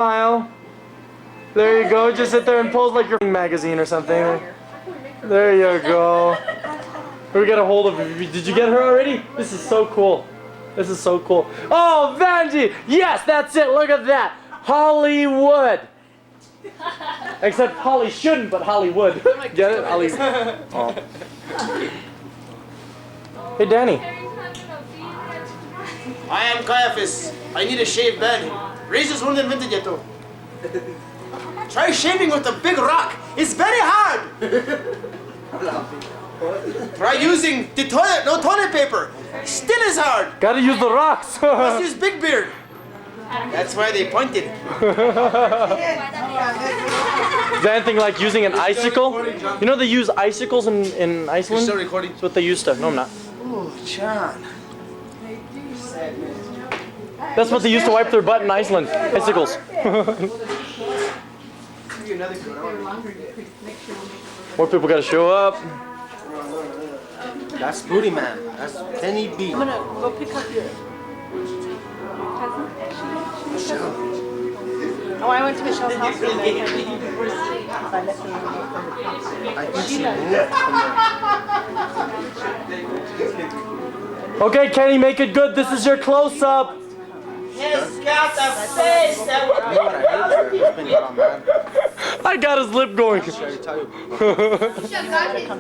Smile. There you go. Just sit there and pose like you're in a magazine or something. There you go. We got a hold of her. Did you get her already? This is so cool. This is so cool. Oh, Vanjie! Yes, that's it. Look at that. Hollywood. Except Holly shouldn't, but Hollywood. Get it? Holly. Oh. Hey, Danny. I am Caiaphas. I need a shaved bed. Razors weren't invented yet, though. Try shaving with a big rock. It's very hard. Try using the toilet, no toilet paper. Still is hard. Gotta use the rocks. Must use big beard. That's why they pointed. Is that anything like using an icicle? You know they use icicles in Iceland? You're still recording? That's what they used to. No, I'm not. Oh, John. That's what they used to wipe their butt in Iceland. Icicles. More people gotta show up. That's Booty Man. That's Kenny B. I'm gonna go pick up your cousin. Oh, I went to Michelle's house. I think she Okay, Kenny, make it good. This is your close-up. He's got the face that I got his lip going. Got his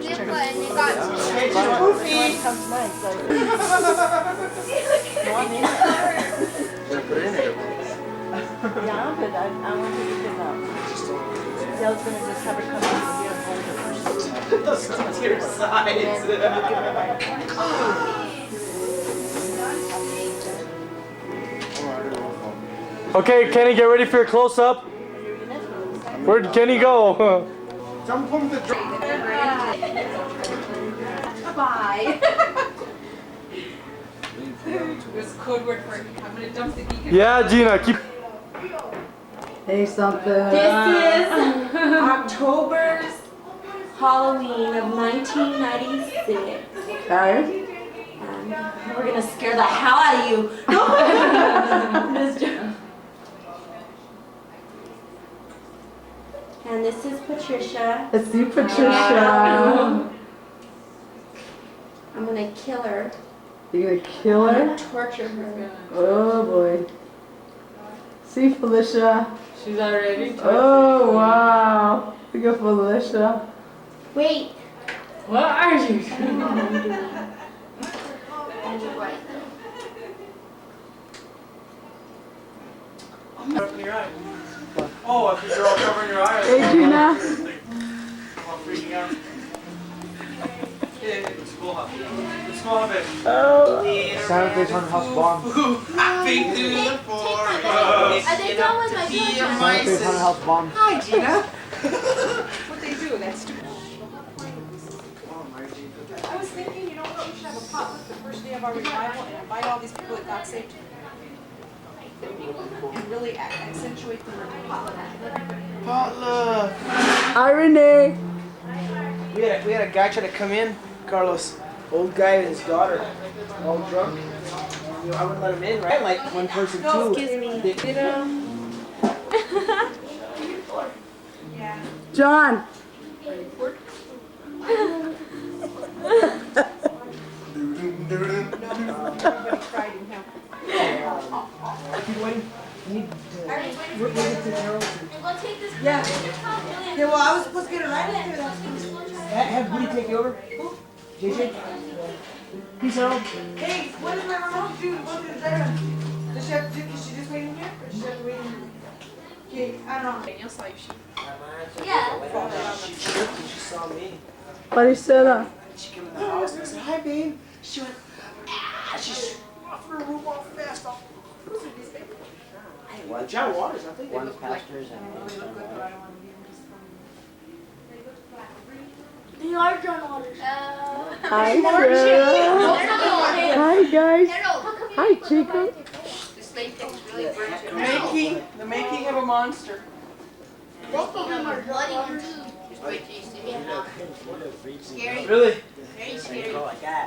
nipple and it got Yeah, but I want to get them out. Dale's gonna just have her come in and get them Those to your sides. Okay, Kenny, get ready for your close-up. Where'd Kenny go? Jump from the drum. bye. There's code word for it. I'm gonna dump the geek. Yeah, Gina, keep. Say something. This is October's Halloween of 1996. Sorry? And we're gonna scare the hell out of you. And this is Patricia. Let's see Patricia. I'm gonna kill her. You're gonna kill I'm her? gonna torture her. Oh boy. See Felicia. She's already. Oh wow. Look at Felicia. Wait. What are you doing? Open your eye. Oh, I think you're all covering your eyes. Hey Gina. I'm freaking out. Yeah, the school hub. The school hub is. Oh. Saturday's on house bomb. Happy to the forest. I think that was my Saturday's on house bomb. Hi, Gina. What they do? That's stupid. I was thinking, you know what? We should have a potluck the first day of our revival and invite all these people that got saved. And really accentuate the word potluck. Potluck. Hi Renee. We had a guy try to come in, Carlos. Old guy and his daughter, all drunk. You know, I wouldn't let him in, right? Like one person too. Excuse me. John. Yeah, well, I was supposed to get a ride into it. Have Woody take you over? JJ? Peace out. Hey, what is my remote do? Go to the bedroom. Does she have to, is she just waiting here? Or does she have to wait in here? Okay, I don't know. Daniel saw you. Yeah. She tripped and she saw me. Maricela. She came in the house and I said, hi, babe. She went, ah, she's off her room all fast. Well, John Waters, I think. One pastors and They are John Waters. Hi Sarah. Hi guys. Hi Chico. The making of a monster. Both of them are bloody one too. It's quite tasty. Scary. Really? Very scary.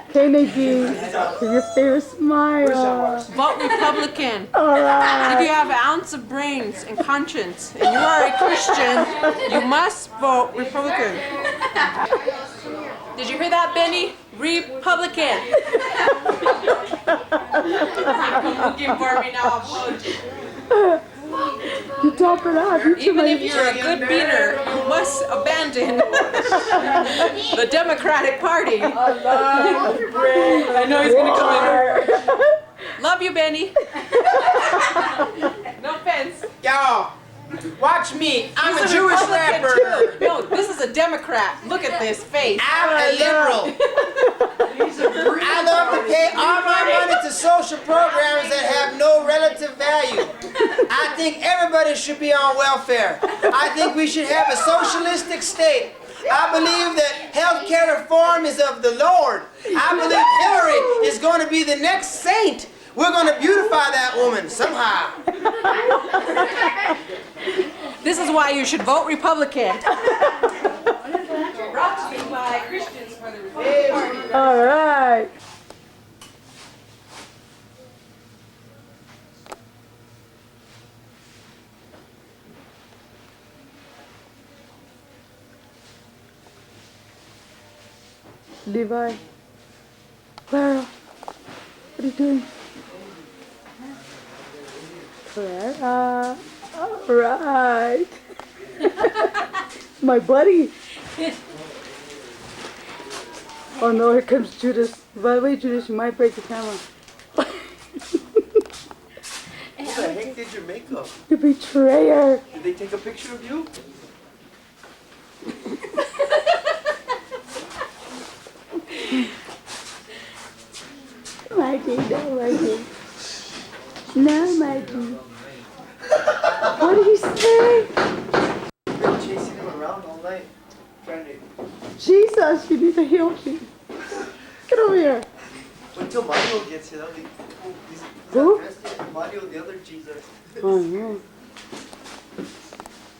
Okay, Nadine, your favorite smile. Vote Republican. All If right. you have an ounce of brains and conscience and you are a Christian, you must vote Republican. Did you hear that, Benny? Republican. Come looking for me now, vote. You top it up. You Even if you're a good beater, you must abandon the Democratic Party. I know he's gonna come in. Love you, Benny. No offense. Y'all, watch me. I'm a He's Jewish Republican, rapper. too. No, this is a Democrat. Look at this face. I'm a liberal. I love to pay all my money to social programs that have no relative value. I think everybody should be on welfare. I think we should have a socialistic state. I believe that healthcare reform is of the Lord. I believe Hillary is going to be the next saint. We're going to beautify that woman somehow. This is why you should vote Republican. Brought to you by Christians for the Republican Party. All right. Levi. Clara. What are you doing? Clara. All right. My buddy. Oh no, here comes Judas. By the way, Judas, you might break the camera. What the heck did you make up? You betrayer. Did they take a picture of you? Margie, no, Margie. No, Margie. What did he say? I've been chasing him around all night. Trying to... Jesus, you need to heal me. Get over here. Wait till Mayo gets here. He's Who? not dressed yet. Mayo, the other Jesus. Oh no.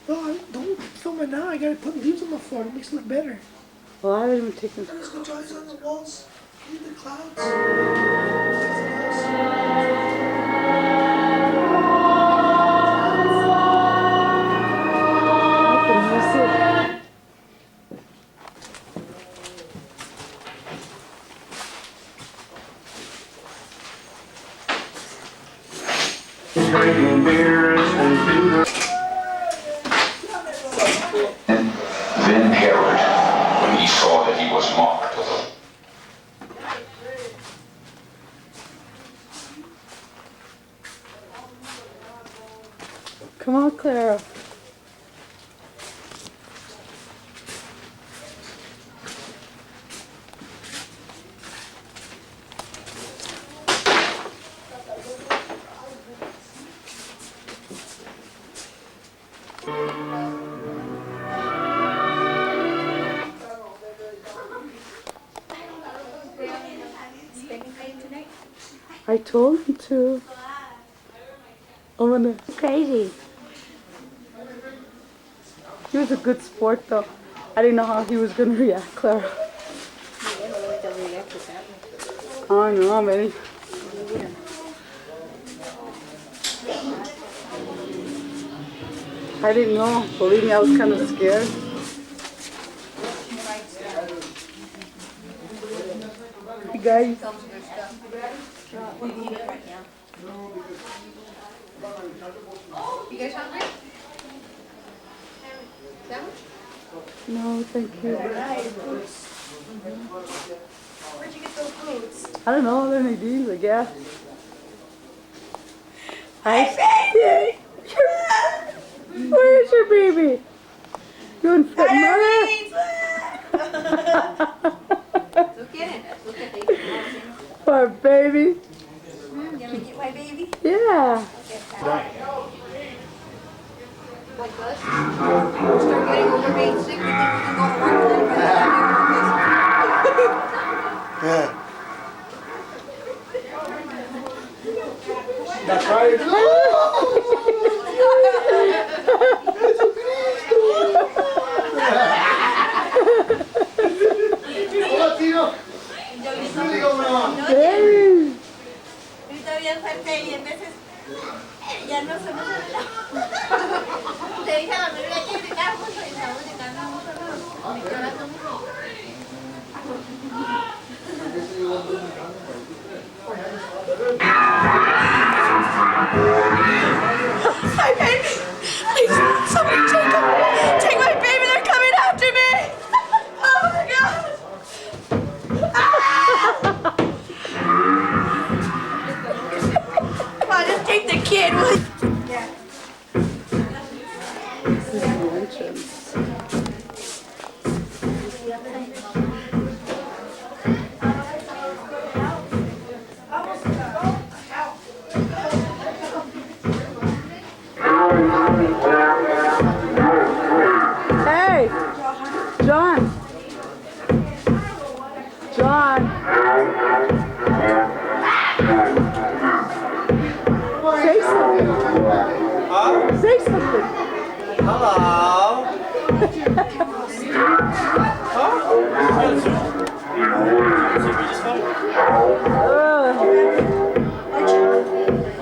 No, don't film it now. I gotta put leaves on the floor. It makes it look better. Well, I haven't even taken. Let's go draw on the walls. Look at the clouds. Then Herod, when he saw that he was mocked, Come on, Clara. I told him to. I'm gonna crazy. He was a good sport though. I didn't know how he was gonna react, Clara. I know, man. I didn't know. Believe me, I was kind of scared. Hey guys. You guys hungry? Sandwich? No, thank you. Where'd you get those boots? I don't know, they're Nadine's, I guess. Hi, baby! Where's your baby? You in fit mother? Look at it. Look at baby. Poor baby. Can we get my baby? Yeah. Like us? Start getting over being sick. We think we can go to work and then That's right. directions. Hey, John. John. Say something. Huh? Say something. Hello.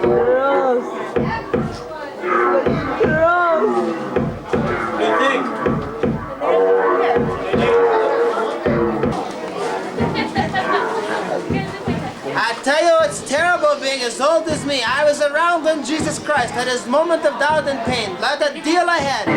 Gross. Gross. What do you think? I tell you, it's terrible being as old as me. I was around when Jesus Christ had his moment of doubt and pain. Like that deal I had.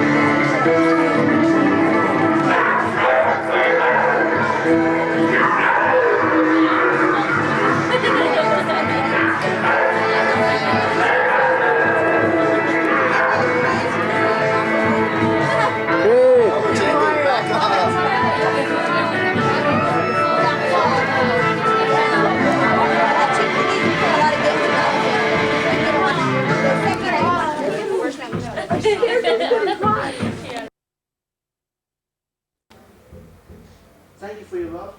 Thank you for your love.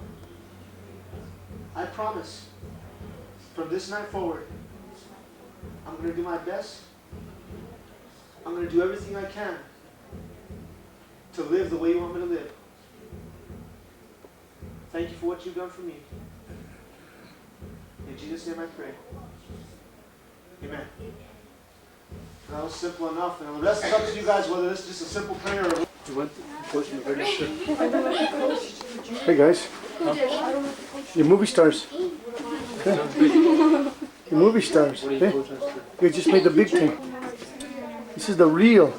I promise, from this night forward, I'm going to do my best. I'm going to do everything I can to live the way you want me to live. Thank you for what you've done for me. In Jesus' name I pray. Amen. That was simple enough, and the rest is up to you guys, whether this is just a simple prayer or... Hey guys, you're movie stars. You're movie stars. Hey? You just made the big thing. This is the real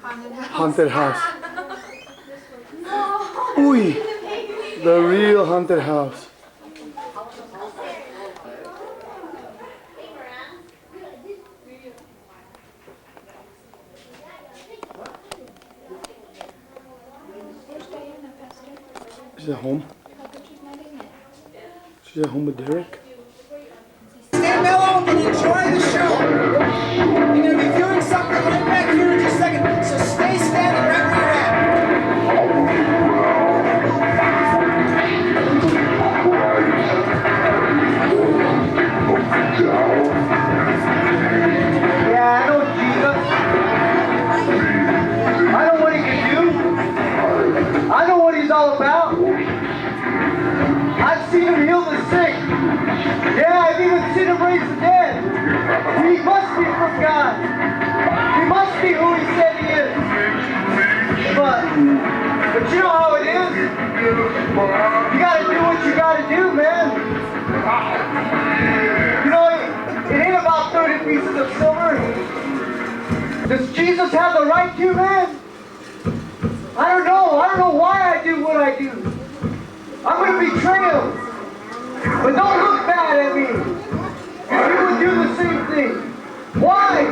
haunted house. Ooh, the real haunted house. She's at home. She's at home with Derek. Stay mellow and enjoy the show. You're going to be viewing something right back here in just a second, so stay standing right where you're at. Yeah, I know Jesus. I know what he can do. I know what he's all about. I've seen him heal the sick. Yeah, I've even seen him raise the dead. He must be from God. He must be who he said he is. But you know how it is. You gotta do what you gotta do, man. You know, it ain't about 30 pieces of silver. Does Jesus have the right to, man? I don't know. I don't know why I do what I do. I'm going to betray him. But don't look bad at me. Because you would do the same thing. Why?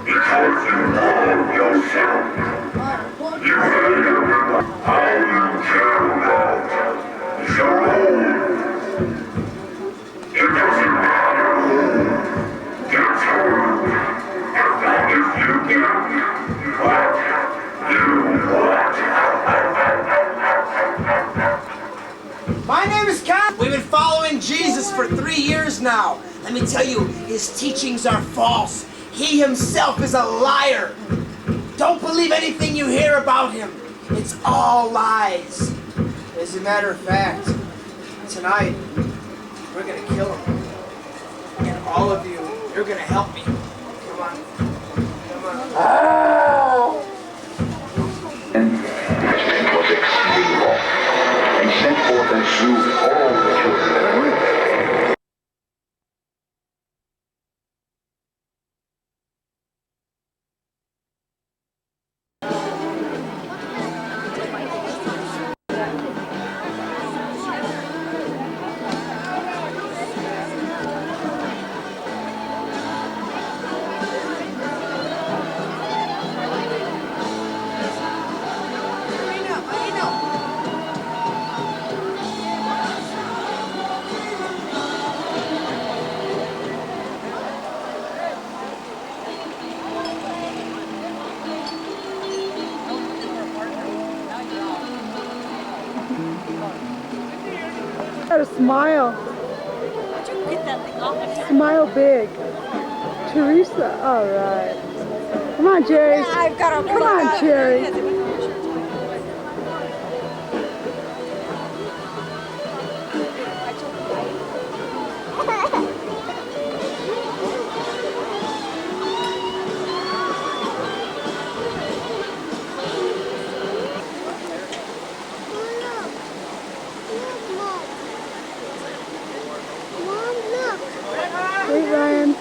Because you love yourself. You hate how you care about your own. It doesn't matter who gets hurt, as long as you get what you want. My name is Kat. We've been following Jesus for 3 years now. Let me tell you, his teachings are false. He himself is a liar. Don't believe anything you hear about him. It's all lies. As a matter of fact, tonight, we're going to kill him. And all of you, you're going to help me. Come on. Come on. Judgment was exceeding long, and sent forth and slew all the children that were in it. Gotta smile. Smile big. Teresa, all right. Come on, Jerry. I've got a Come on, Jerry. Hey, Ryan.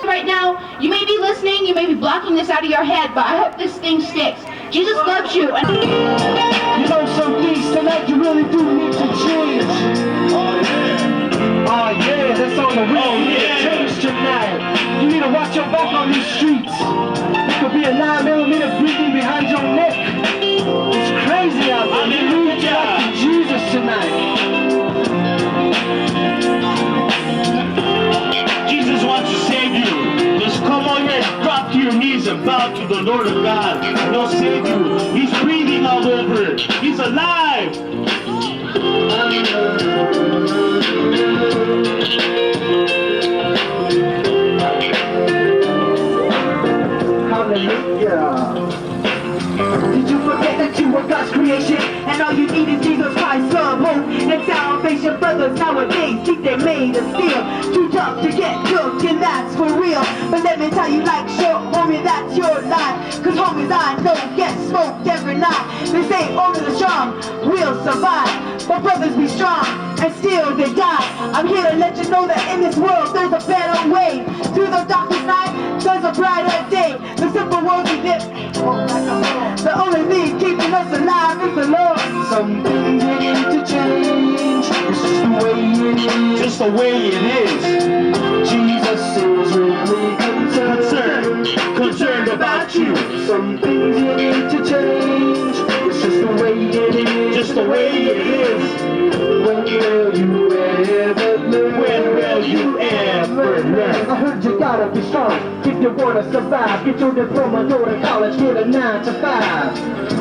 Right now, you may be listening, you may be blocking this out of your head, but I hope this thing sticks. Jesus loves you. And you know some things tonight you really do need to change. Oh yeah. Oh yeah, that's on the real. You need to change tonight. You need to watch your back on these streets. There could be a 9mm breathing behind your neck. It's crazy out there. You need to talk to Jesus tonight. Jesus wants to save you. Just come on here and drop to your knees and bow to the Lord of God. And He'll save you. He's breathing all over it. He's alive. Hallelujah. Did you forget that you were God's creation? And all you need is Jesus Christ, love, hope, and salvation. Brothers nowadays think they're made of steel, too tough to get cooked, and that's for real. But let me tell you like sure, homie, that's your life. Cause homies I know get smoked every night. They say only the strong will survive, but brothers be strong and still they die. I'm here to let you know that in this world there's a better way. Through the darkest night there's a brighter day. The simple world we live, the only thing keeping us alive is the Lord. Some things need to change. It's just the way it is. Just the way it is. Jesus is really concerned about you. Some things you need to change. It's just the way it is. Just the way it is. When will you ever learn? When will you ever learn? I heard you gotta be strong if you wanna survive. Get your diploma, go to college, get a 9 to 5.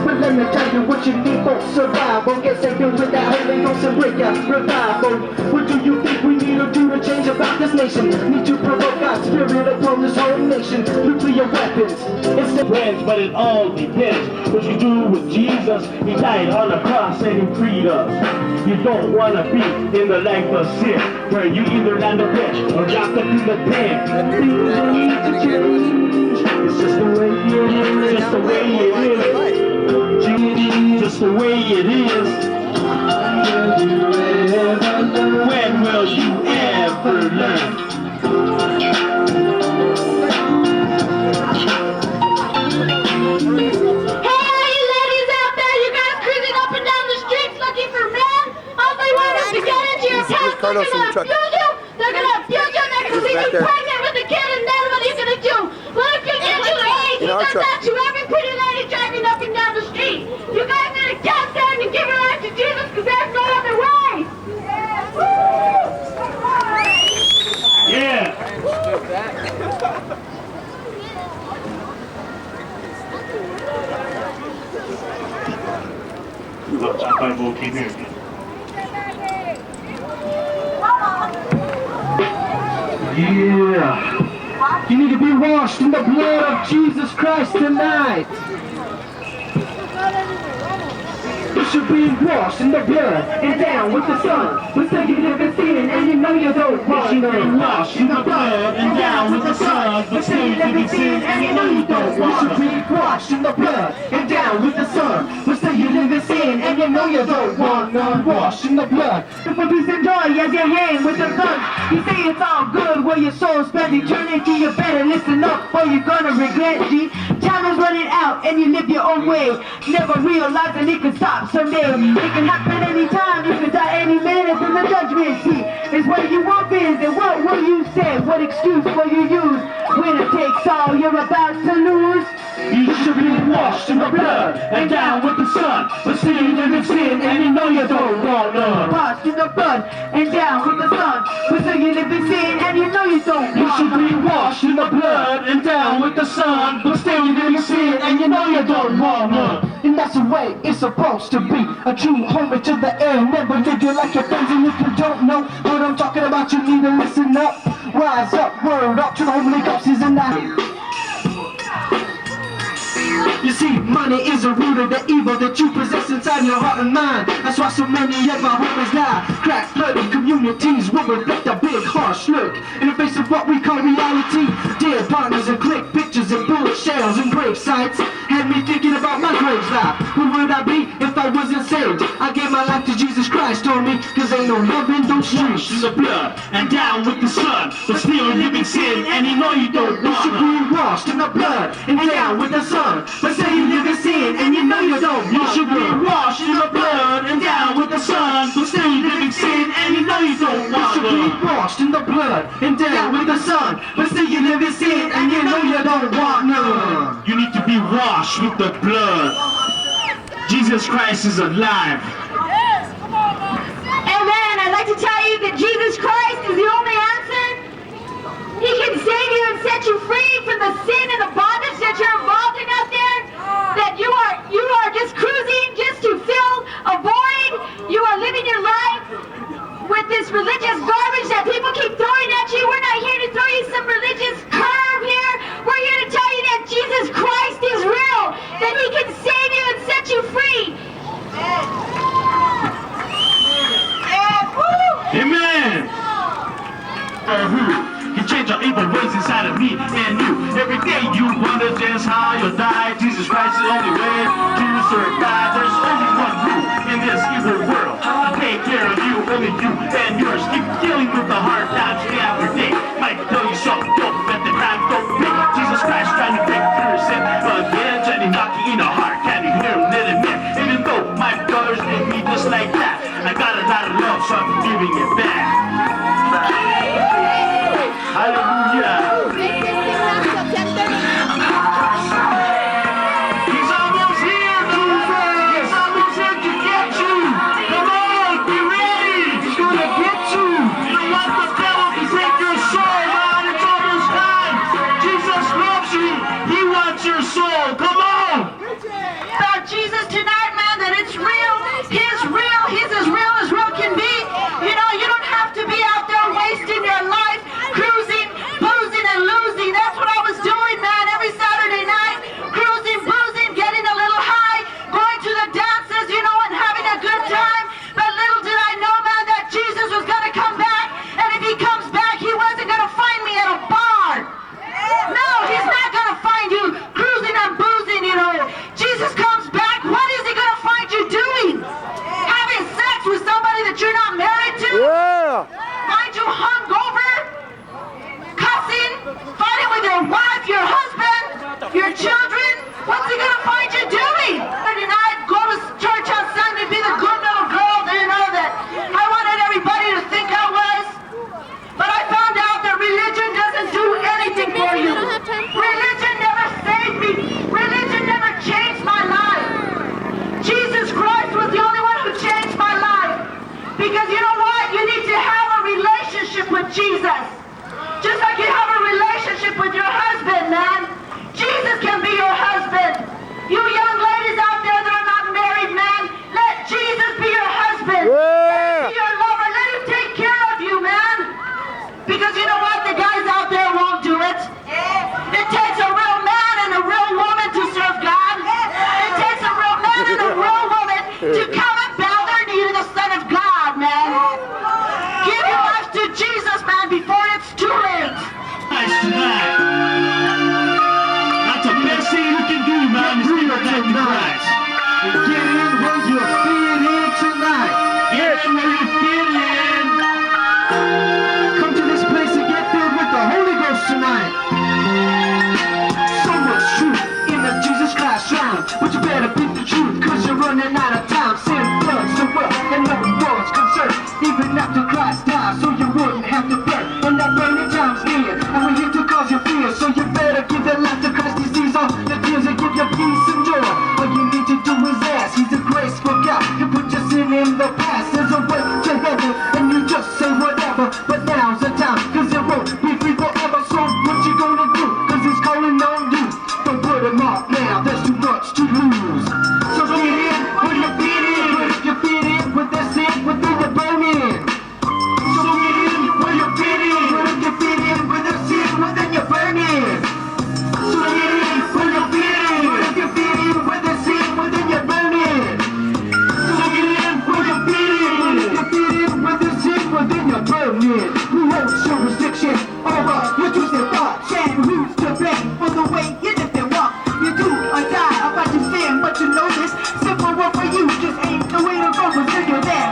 But let me tell you what you need for survival. Get saved with that Holy Ghost and break out revival. What do you think we need to do to change about this nation? Need to provoke God's spirit upon this whole nation. Nuclear weapons, it's the friends, but it all depends what you do with Jesus. He died on the cross and He freed us. You don't want to be in the life of sin, where you either land up dead or dropped up in the pen. Things need to change. It's just the way it is. Just the way it is. Just the way it is. When will you ever learn? They're gonna abuse you, they're gonna leave you pregnant with a kid, and then what are you gonna do? What if you get to the age that you every pretty lady driving up and down the street? You guys need to get there and give your life to Jesus, because there's no other way! Yeah! Yeah. You need to be washed in the blood of Jesus Christ tonight. You should be washed in the blood and down with the sun. But still you live in sin and you know you don't want. You should be washed in the blood and down with the sun. But still you live in sin and you know you don't want. You should be washed in the blood and down with the sun. But still still you live in sin, and you know you don't want none. Washed in the blood. For peace and joy as you hang with the guns. You say it's all good where your soul spends eternity. You better listen up or you're gonna regret, G. Time is running out and you live your own way, never realizing it can stop someday. It can happen anytime, you can die any minute. And the judgment seat is where you will visit. What will you say? What excuse will you use? Winner takes all, you're about to lose. You should be washed in the blood and down with the sun, but still you live in sin and you know you don't want none. Washed in the blood and down with the sun, but still you live in sin and you know you don't want none. You should be washed in the blood and down with the sun, but still you live in sin and you know you don't want none. And that's the way it's supposed to be. A true homage to the air. Never live you like your friends, and if you don't know what I'm talking about, you need to listen up. Rise up, word up to the Holy Ghost is in that. You see, money is a root of the evil that you possess inside your heart and mind. That's why so many of our homies die. Crack bloody communities will reflect a big harsh look in the face of what we call reality. Dead partners and click pictures and bullet shells and grave sites had me thinking about my grave life. Who would I be if I wasn't saved? I gave my life to Jesus Christ, told me, cause ain't no love in those streets. In the blood and down with the sun, but still living sin and you know you don't want. You should be washed in the blood and down with the sun, but say you live in sin and you know you don't. You should be washed in the blood and down with the sun, but still you live in sin and you know you don't want. You should be washed in the blood and down with the sun, but still you live in sin and you know you don't want none. You need to be washed with the blood. Jesus Christ is alive. Amen. I'd like to tell you that Jesus Christ is the only answer. He can save you and set you free from the sin and the bondage that you're involved in out there. That you are just cruising just to fill a void. You are living your life with this religious garbage that people keep throwing at you. We're not here to throw you some religious curve here. We're here to tell you that Jesus Christ is real. That He can save you and set you free. Amen. You change our evil ways inside of me and you. Every day you wonder just how you'll die. Jesus Christ is the only way to survive. There's only one rule in this evil world. I'll take care of you, only you and yours. Keep dealing with the hard times day after day. Might tell you something, don't let the crime go big. Jesus Christ trying to break through sin again. Jenny knocking in the heart, can you hear him let him in? Even though my brothers did me just like that, I got a lot of love, so I'm giving it back. Hallelujah. He's almost here, Jesus. He's almost here to get you. Come on, be ready. He's gonna get you. You don't want the devil to take your soul, man. It's almost time. Jesus loves you. He wants your soul. Come on. About Jesus tonight, man, that it's real. He's real. He's as real can be. You know, you don't have to be out there wasting your life cruising, boozing, and losing. That's what I was doing, man, every Saturday night. Cruising, boozing, getting a little high, going to the dances, you know, and having a good time. But little did I know, man, that Jesus was going to come back. And if He comes back, He wasn't going to find me at a bar. No, He's not going to find you cruising and boozing, you know. Jesus comes back, what is He going to find you doing? Having sex with somebody that you're not married to? Yeah. Find you hungover? Cussing? Fighting with your wife, your husband, your children? What's He gonna find you doing? Saturday night, go to church on Sunday, be the good little girl, you know that I wanted everybody to think I was. But I found out that religion doesn't do anything for you. Religion never saved me. Religion never changed my life. Jesus Christ was the only one who changed my life. Because you know what? You need to have a relationship with Jesus. Just like you have a relationship with your husband, man. Jesus can be your husband. You young ladies out there that are not married, man, let Jesus be your husband. Yeah. Let him be your lover. Let Him take care of you, man. Because you know what? The guys out there won't do it. It takes a real man and a real woman to serve God. It takes a real man and a real woman to come and bow their knee to the Son of God, man. Give your life to Jesus, man, before it's too late. Nice tonight. That's the best thing you can do, man. Is give your life to Christ. night, and that burning time's near. And we're here to cause you fear, so you better give that life to Christ. He sees all your tears and give you peace and joy. All you need to do is ask. He's a graceful God. You put your sin in the past. There's a way to heaven, and you just say whatever. But now's the time, cause it won't be free forever. So what you gonna do? Cause he's calling on you. Don't put him off now, there's too much to lose. So get in, put your feet in. Put your feet in, with their sin, within your burning. So get in, put your feet in. Put your feet in, with their sin, within your burning. So get in, put your feet in. Put your feet in, with their sin, within your burning. So get in, put your feet in. Put your feet in, with their sin, within your burning. Who holds jurisdiction over your twisted thoughts? And who's to blame for the way you live and walk? You do or die about your sin, but you know this simple word for you just ain't the way to go until you're there.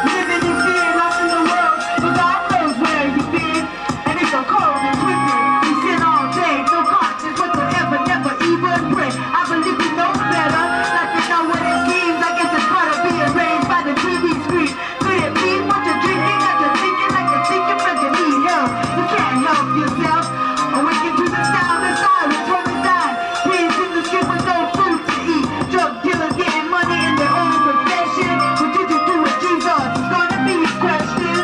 Living in sin all in the world, but God knows where you've been. And it's so cold and twisted. You sin all day, no conscience whatsoever, never even pray. I believe you know better. Like you know what it seems. I guess it's part of being raised by the TV screen. Could it be what you're drinking, like you're thinking, like you're thinking, but you need help? You can't help yourself. Awaken to the sound of silence from inside. Pigs in the street with no food to eat. Drug dealers getting money in their own profession. What did you do with Jesus? It's gonna be a question.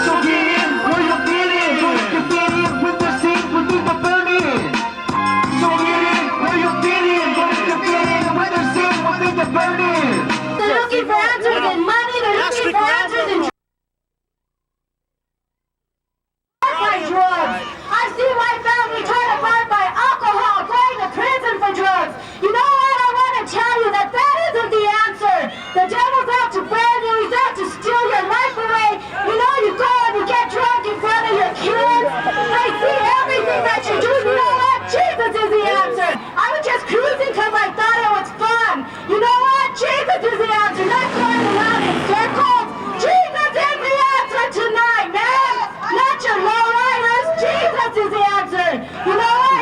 So get in, where you fit in. You fit in with the sin, with the burning. So get in, where you fit in. You fit in with the sin, with the burning. They're looking for answers in money, they're looking for answers in drugs. I've seen my family tried by alcohol, going to prison for drugs. You know what? I want to tell you that isn't the answer. The devil's out to burn you. He's out to steal your life away. You know, you go and you get drunk in front of your kids. They see everything that you do. You know what? Jesus is the answer. I was just cruising because I thought it was fun. You know what? Jesus is the answer. Not going around in circles. Jesus is the answer tonight, man. Not your lowriders. Jesus is the answer. You know what?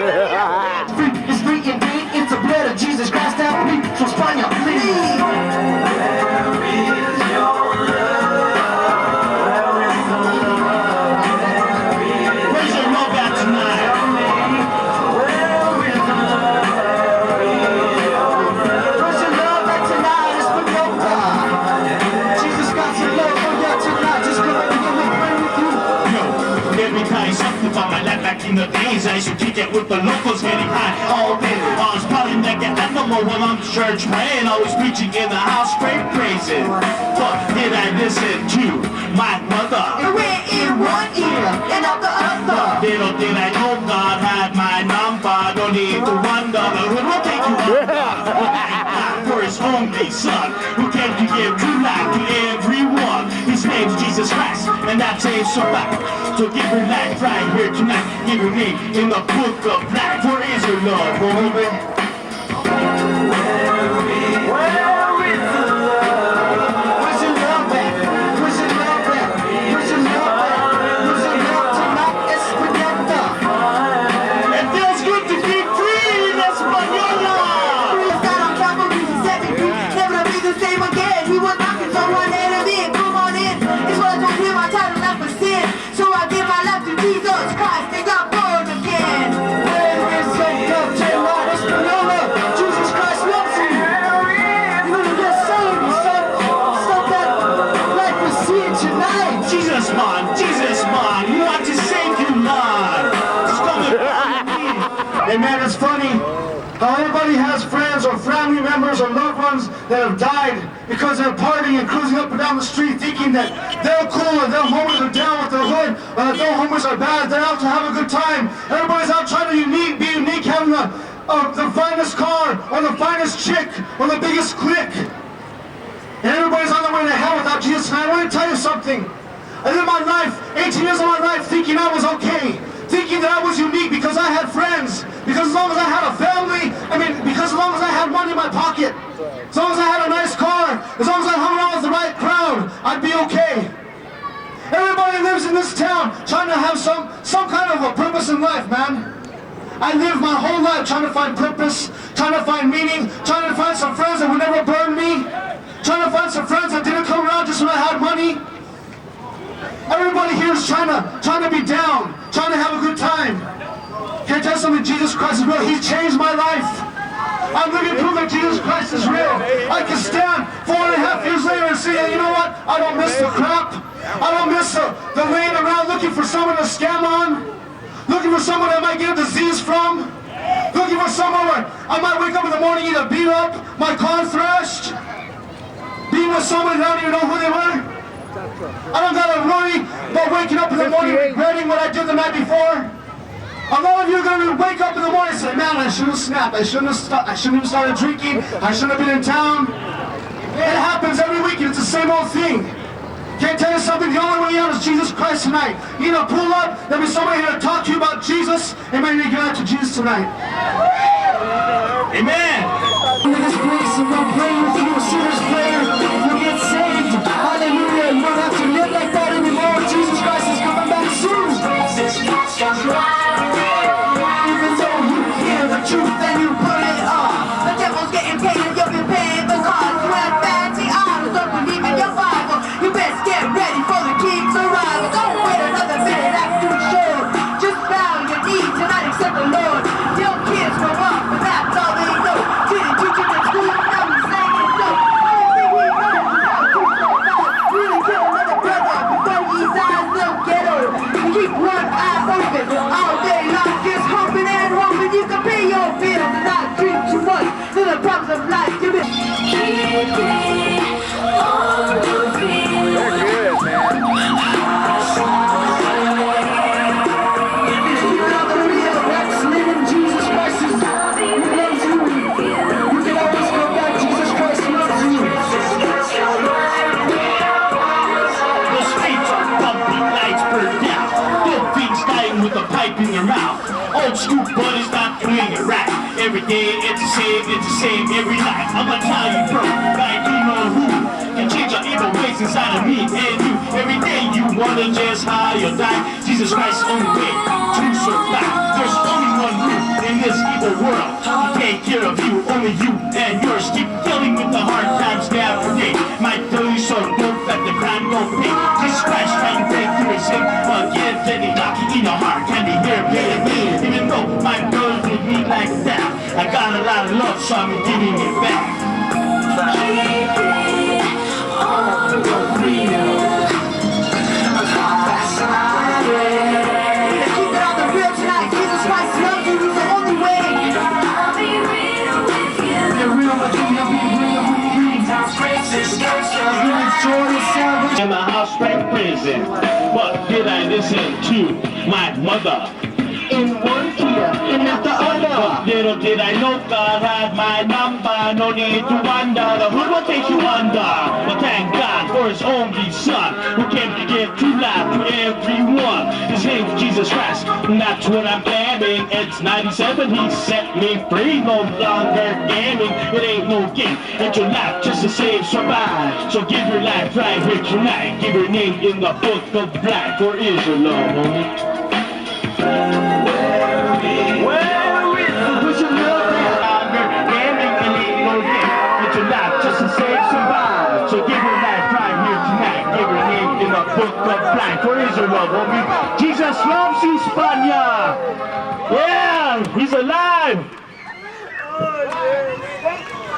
It's free indeed. It's the blood of Jesus Christ that we from Spania. Where's your love at tonight? Where's your love at tonight? It's for your God. Jesus got some love for you tonight. Just come and give me pray with you. Yo, let me tell you something about my life back in the days. I used to kick it with the locals getting high all day. I was probably like an animal when I'm to church praying. Always preaching in the house, straight praising. But did I listen to my mother? It went in one ear and out the other. Little did I know God had my number. No need to wonder who will take you under. For his only son, who came to give true life to everyone. His name's Jesus Christ, and that saves so back. So give your life right here tonight. Give your name in the book of life. Where is your love, baby? Where is the love? Where's your love at? Where's your love at? Where's your love at? Where's your love tonight? Esperanza. It feels good to be free in Española. He's got on top of me, he set me free. Never to be the same again. We were knocking someone enemy and come on in. His words don't hear my title, not for sin. So I give my life to Jesus Christ and got born again. Where is your love tonight? Española. Jesus Christ loves you. You're gonna get saved. Stop that life we're seeing tonight. Jesus man, we want to save you, man. Just come and find me. Hey man, it's funny how everybody has friends or family members or loved ones that have died because they're partying and cruising up and down the street thinking that they're cool and them homies are down with the hood, or that them homies are bad, they're out to have a good time. Everybody's out trying to be unique, having the finest car, or the finest chick, or the biggest clique. And everybody's on their way to hell without Jesus. And I want to tell you something. I lived my life, 18 years of my life, thinking I was okay. Thinking that I was unique because I had friends. Because as long as I had a family, because as long as I had money in my pocket, as long as I had a nice car, as long as I hung around with the right crowd, I'd be okay. Everybody lives in this town trying to have some kind of a purpose in life, man. I lived my whole life trying to find purpose, trying to find meaning, trying to find some friends that would never burn me, trying to find some friends that didn't come around just when I had money. Everybody here is trying to be down, trying to have a good time. Can I tell you something? Jesus Christ is real. He's changed my life. I'm living proof that Jesus Christ is real. I can stand 4.5 years later and say, you know what? I don't miss the crap. I don't miss the laying around looking for someone to scam on, looking for someone that might get a disease from, looking for someone where I might wake up in the morning either beat up, my car thrashed, being with someone that I don't even know who they were. I don't gotta worry about waking up in the morning regretting what I did the night before. A lot of you are gonna wake up in the morning and say, man, I shouldn't have snapped. I shouldn't have started drinking. I shouldn't have been in town. It happens every week and it's the same old thing. Can't tell you something, the only way out is Jesus Christ tonight. You know, pull up, there'll be somebody here to talk to you about Jesus. Amen, you get out to Jesus tonight. Amen. In this place, and we'll pray with you, sinners prayer, you'll get saved. Hallelujah, you don't have to live like that anymore. Jesus Christ is coming back soon. Even though you hear the truth and you put it off, the devil's getting paid and you'll be paying the cost. You have fancy honors, don't believe in your Bible. You best get ready for the king's arrival. Don't wait another minute after it's shown. Just bow your knees tonight, accept the Lord. Your kids grow up, but that's all they know. Didn't teach it in school, now he's saying it so. Everything he knows is how to survive. Really kill another brother before his eyes they'll get old. Keep one eye open all day long, just hoping and hoping you can pay your bills and not drink too much to the problems of life. You've been keeping all the feelings. They're good, man. Jesus Christ is loves you. You can always go back. Jesus Christ loves you. The streets are bumpy, lights burned out. Dope fiends dying with a pipe in their mouth. Old school buddies not doing it right. Every day it's the same every night. I'ma tell you, bro, like you know who can change your evil ways inside of me and you. Every day you wanna just high or die. Jesus Christ's only way to survive. There's only one rule in this evil world to take care of you, only you and yours. Keep dealing with the hard times day after day. Might tell you so, don't let the crime go pay. Jesus Christ trying to break through his hip again, then he knocking in your heart. Can you hear me? Even though my brothers did me like that, I got a lot of love, so I'm giving it back. Keeping all the real. Keep it on the real tonight. Jesus Christ loves you. He's the only way. I'll be real with you. You're real with me. I'll be real with you. In the house right prison. What did I listen to? My mother. In one ear and not the other. Little did I know God had my number. No need to wonder. The hood will take you under. But thank God for his only son, who came to give true life to everyone. His name's Jesus Christ, and that's what I'm claiming. It's 97, he set me free. No longer gaming, it ain't no game. It's your life just to save, survive. So give your life right here tonight. Give your name in the book of life. For is your love, homie? Jesus loves you, Spania! Yeah, he's alive!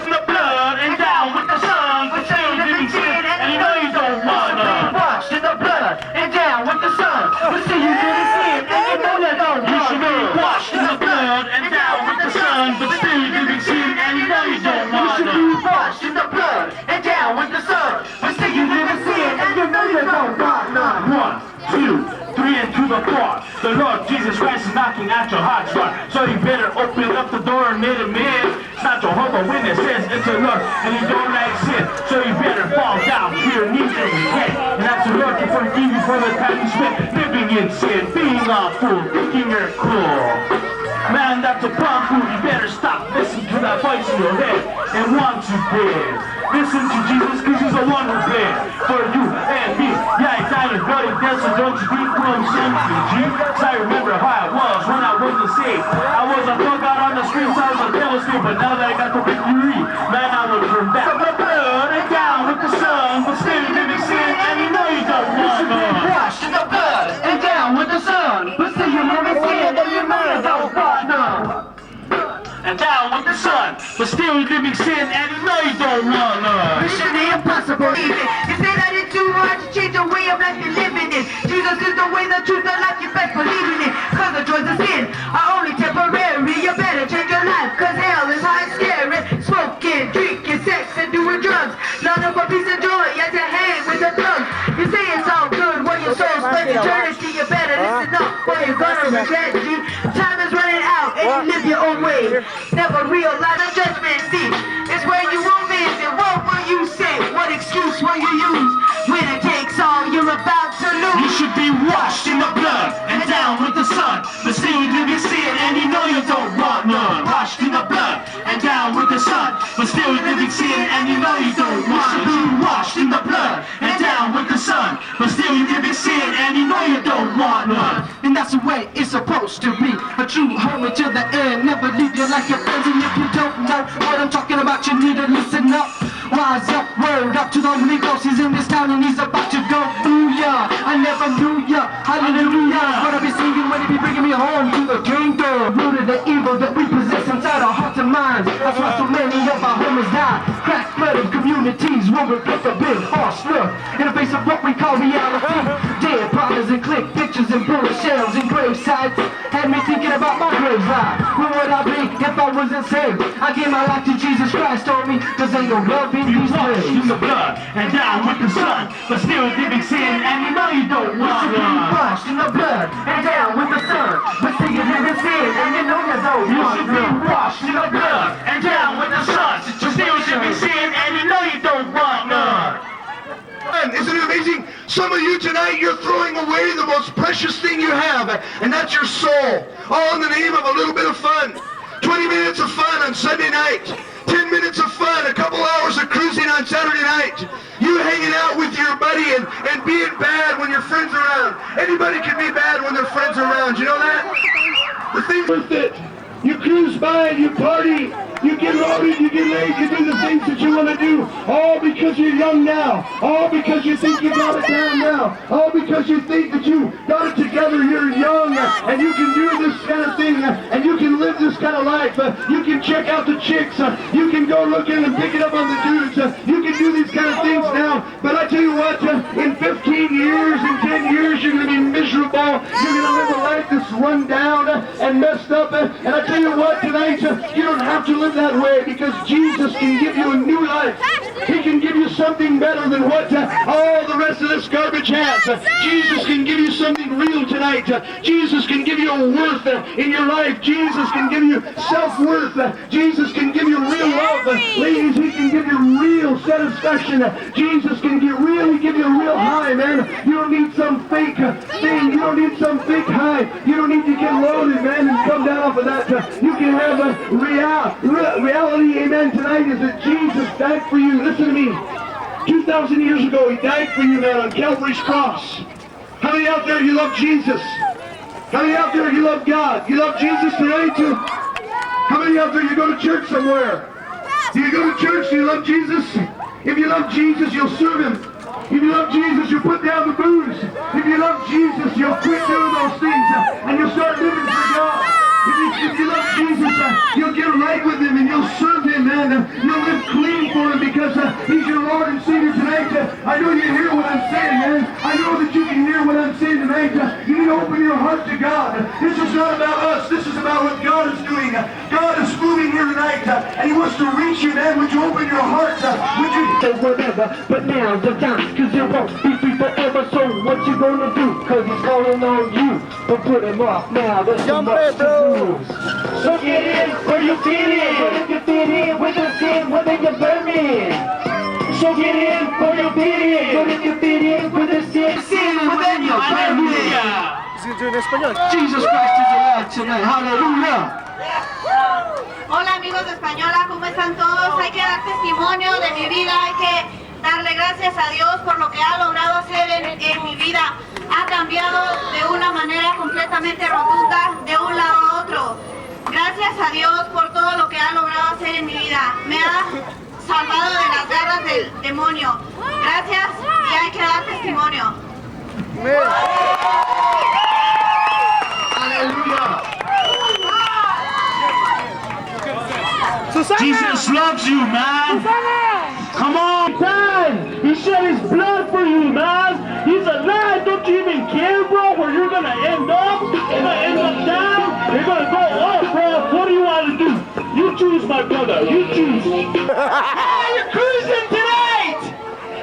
In the blood and down with the sun, but still living sin, and you know you don't wanna. Washed in the blood and down with the sun, but still you living sin, and you know you don't wanna. You should be washed in the blood and down with the sun, but still living sin, and you know you don't wanna. You should be washed in the blood and down with the sun, but still you living sin, and you know you don't wanna. 1, 2, 3 and to the 4. The Lord Jesus Christ is knocking at your heart's door. So you better open up the door and let him in. It's not Jehovah Witnesses, it's the Lord, and he don't like sin. So you better fall down to your knees and repent. And that's the Lord to forgive you for the time you spent living in sin, being a fool, thinking you're cool. Man, that's a punk fool. You better stop listening to that voice in your head and want to live. Listen to Jesus, because he's the one who bled for you and me. Yeah, he died in bloody death, so don't you be from something, G. Cause I remember how I was when I wasn't saved. I was a thug out on the streets, I was a devil's slave, but now that I got the victory, man, I will turn back. The blood and down with the sun, but still living sin, and you know you don't want to. sun, but still living sin, and you know you don't want none. Mission impossible. You say that it's too hard to change the way of life you're living in. Jesus is the way, the truth, the life, you best believe in it. Cause the joys of sin are only temporary. You better change your life, cause hell is high and scary. Smoking, drinking, sex, and doing drugs. None of a peace and joy as you hang with the thugs. You say it's all good when your soul spends eternity. You better listen up, or you're gonna regret it. Time is running out, and you live your own way. Never realize the judgment seat. It's where you won't visit. What will you say? What excuse will you use? When it takes all you're about to lose. You should be washed in the blood and down with the sun, but still living sin, and you know you don't want none. Washed in the blood and down with the sun, but still living sin, and you know you don't want none. You should be washed in the blood and down with the sun, but still living sin, and you know you don't want none. And that's the way it's supposed to be. A true homie to the end, never leave you like your friends. And if you don't know what I'm talking about, you need to listen up. Wise up, word up to the Holy Ghost. He's in this town and he's about to go. Booyah, I never knew ya. Hallelujah. What I be singing when he be bringing me home to the kingdom. Root of the evil that we possess inside our hearts and minds. That's why so many of our homies die. Crack-blooded communities will reflect a big harsh look in the face of what we call reality. Dead partners and click pictures and bullet shells and grave sites had me thinking about my grave life. Where would I be if I wasn't saved? I gave my life to Jesus Christ on me, cause ain't no love in these days. In the blood and down with the sun, but still living sin, and you know you don't want none. Washed in the blood and down with the sun, but still living sin, and you know you don't want none. You should be washed in the blood and down with the sun, but still living sin, and you know you don't want none. Isn't it amazing? Some of you tonight, you're throwing away the most precious thing you have, and that's your soul. All in the name of a little bit of fun. 20 minutes of fun on Sunday night. 10 minutes of fun, a couple hours of cruising on Saturday night. You hanging out with your buddy and being bad when your friends are around. Anybody can be bad when their friends are around. You know that? The thing's worth it. You cruise by and you party. You get loaded, you get laid, you do the things that you want to do. All because you're young now. All because you think you got it down now. All because you think that you got it together. You're young and you can do this kind of thing and you can live this kind of life. You can check out the chicks. You can go looking and pick it up on the dudes. You can do these kind of things now. But I tell you what, in 15 years, in 10 years, you're going to be miserable. You're going to live a life that's run down and messed up. And I tell you what, tonight, you don't have to live that way, because Jesus can give you a new life. He can give you something better than what all the rest of this garbage has. Jesus can give you something real tonight. Jesus can give you a worth in your life. Jesus can give you self-worth. Jesus can give you real love. Ladies, he can give you real satisfaction. Jesus can really give you a real high, man. You don't need some fake thing. You don't need some fake high. You don't need to get loaded, man, and come down off of that. You can have a reality, amen, tonight is that Jesus died for you. Listen to me. 2,000 years ago, he died for you, man, on Calvary's cross. How many out there, you love Jesus? How many out there, you love God? You love Jesus tonight, too? How many out there, you go to church somewhere? Do you go to church? Do you love Jesus? If you love Jesus, you'll serve him. If you love Jesus, you'll put down the booze. If you love Jesus, you'll quit doing those things and you'll start living for God. If you love Jesus, you'll get right with him and you'll serve him, man. You'll live clean for him because he's your Lord and Savior tonight. I know you hear what I'm saying, man. I know that you can hear what I'm saying tonight. You need to open your heart to God. This is not about us. This is about what God is doing. God is moving here tonight, and he wants to reach you, man. Would you open your heart? Would you say whatever, but now's the time, cause it won't be free forever. So what you gonna do? Cause he's calling on you. Don't put him off now. There's so much to lose. So get in where you fit in. But if you fit in with the sin, well then you burn in. So get in where you fit in. But if you fit in with the sin, well then you burn in. Jesus Christ is alive tonight. Hallelujah. Hola amigos de Española, ¿cómo están todos? Hay que dar testimonio de mi vida, hay que darle gracias a Dios por lo que ha logrado hacer en mi vida. Ha cambiado de una manera completamente rotunda de un lado a otro. Gracias a Dios por todo lo que ha logrado hacer en mi vida. Me ha salvado de las garras del demonio. Gracias y hay que dar testimonio. Aleluya. Jesus loves you, man. Come on, man. He shed his blood for you, man. He's alive. Don't you even care, bro, where you're gonna end up? You're gonna end up down. You're gonna go up, bro. What do you want to do? You choose, my brother. You choose. Yeah, you're cruising tonight.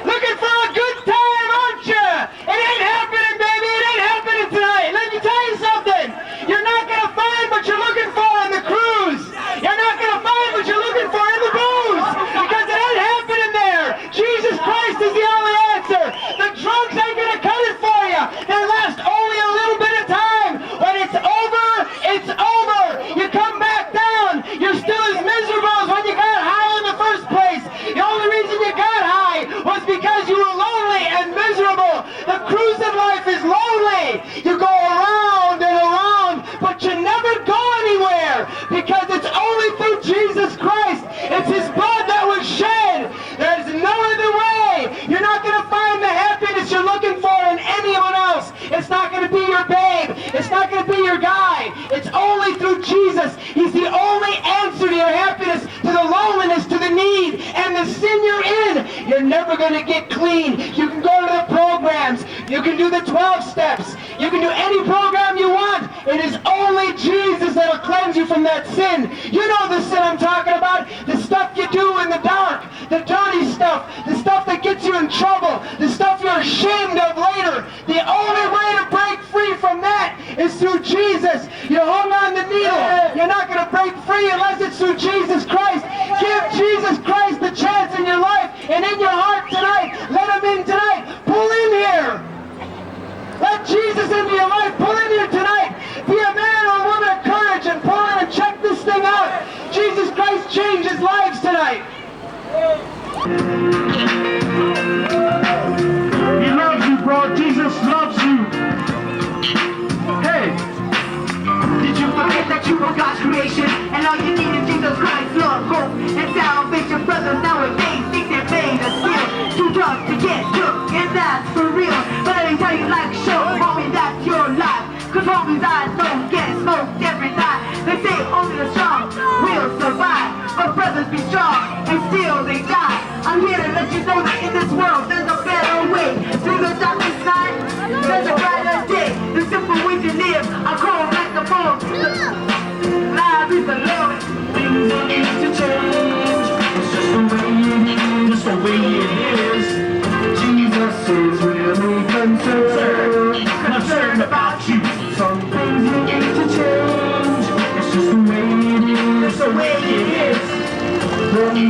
Looking for a good time, aren't you? It ain't happening, baby. It ain't happening tonight. Let me tell you something. You're not gonna find what you're looking for on the cruise. You're not gonna find what you're looking for in the booze, because it ain't happening there. Jesus Christ is the only answer. The drugs ain't gonna cut it for you. They last only a little bit of time. When it's over, it's over. You come back down. You're still as miserable as when you got high in the first place. The only reason you got high was because you were lonely and miserable. The cruise of life is lonely. You go around and around, but you never go anywhere, because it's only through Jesus Christ. It's his blood that was shed. There's no other way. You're not going to find the happiness you're looking for in anyone else. It's not going to be your babe. It's not going to be your guy. It's only through Jesus. He's the only answer to your happiness, to the loneliness, to the need, and the sin you're in. You're never going to get clean. You can go to the programs. You can do the 12 steps. You can do any program you want. It is only Jesus that will cleanse you from that sin. You know the sin I'm talking about. The stuff you do in the dark. The dirty stuff. The stuff that gets you in trouble. The stuff you're ashamed of later. The only way to break free from that is through Jesus. You hung on the needle. You're not going to break free unless it's through Jesus Christ. Give Jesus Christ the chance in your life and in your heart tonight. Let him in tonight. Pull in here. Let Jesus into your life. Pull in here tonight. Be a man or a woman of courage and pull in and check this thing out. Jesus Christ changes lives tonight. He loves you, bro. Jesus loves you. Hey. Did you forget that you were God's creation? And all you need is Jesus Christ, Lord, hope, and salvation. Brothers nowadays think they're made of skill. Too tough to get took, and that's for real. But let me tell you like show, homie, that's your life. Cause homies I don't get smoked every night. They say only the strong will survive, but brothers be strong and still they die. I'm here to let you know that in this world there's a better way. Through the darkest night, there's a brighter day. The simple way to live, I call like the phone. Life is the love. Things don't need to change. It's just the way it is. Just the way it is. Jesus is really concerned about you. Some things need to change. It's just the way it is. The way it is. Don't you